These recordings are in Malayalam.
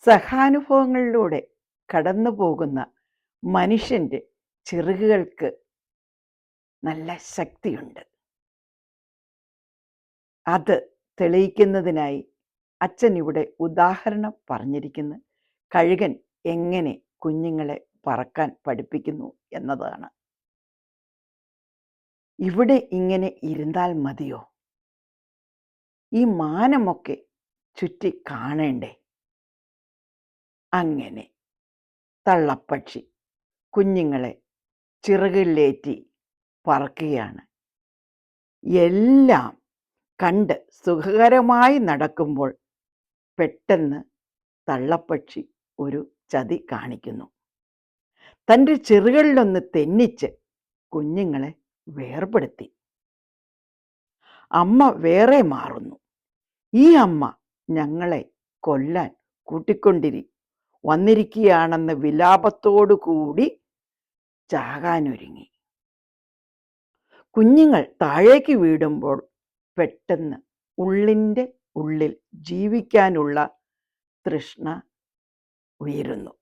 സഹാനുഭവങ്ങളിലൂടെ കടന്നുപോകുന്ന മനുഷ്യൻ്റെ ചിറകുകൾക്ക് നല്ല ശക്തിയുണ്ട്. അത് തെളിയിക്കുന്നതിനായി അച്ഛൻ ഇവിടെ ഉദാഹരണം പറഞ്ഞിരിക്കുന്നു. കഴുകൻ എങ്ങനെ കുഞ്ഞുങ്ങളെ പറക്കാൻ പഠിപ്പിക്കുന്നു എന്നതാണ്. ഇവിടെ ഇങ്ങനെ ഇരുന്നാൽ മതിയോ? ഈ മാനമൊക്കെ ചുറ്റി കാണേണ്ടേ? അങ്ങനെ തള്ളപ്പക്ഷി കുഞ്ഞുങ്ങളെ ചിറകിലേറ്റി പറക്കുകയാണ്. എല്ലാം കണ്ട് സുഖകരമായി നടക്കുമ്പോൾ പെട്ടെന്ന് തള്ളപ്പക്ഷി ഒരു ചതി കാണിക്കുന്നു. തൻ്റെ ചിറകുകളിലൊന്ന് തെന്നിച്ച് കുഞ്ഞുങ്ങളെ വേർപെടുത്തി. അമ്മ വേറെ മാറുന്നു. ഈ അമ്മ ഞങ്ങളെ കൊല്ലാൻ വന്നിരിക്കുകയാണെന്ന് വിലാപത്തോടു കൂടി ചാകാനൊരുങ്ങി. കുഞ്ഞുങ്ങൾ താഴേക്ക് വീഴുമ്പോൾ പെട്ടെന്ന് ഉള്ളിൻ്റെ ഉള്ളിൽ ജീവിക്കാനുള്ള തൃഷ്ണ ഉയരുന്നു.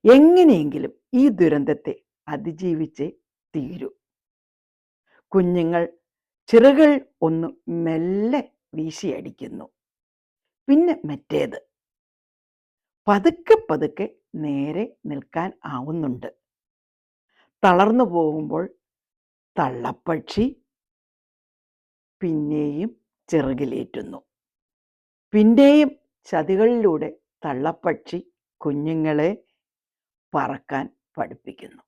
എങ്ങനെയെങ്കിലും ഈ ദുരന്തത്തെ അതിജീവിച്ചേ തീരൂ. കുഞ്ഞുങ്ങൾ ചിറകുകൾ ഒന്ന് മെല്ലെ വീശിയടിക്കുന്നു. പിന്നെ മറ്റേത് പതുക്കെ പതുക്കെ നേരെ നിൽക്കാൻ ആവുന്നുണ്ട്. തളർന്നു പോകുമ്പോൾ തള്ളപ്പക്ഷി പിന്നെയും ചിറകിലേറ്റുന്നു. പിന്നെയും ചതികളിലൂടെ തള്ളപ്പക്ഷി കുഞ്ഞുങ്ങളെ പറക്കാൻ പഠിപ്പിക്കുന്നു.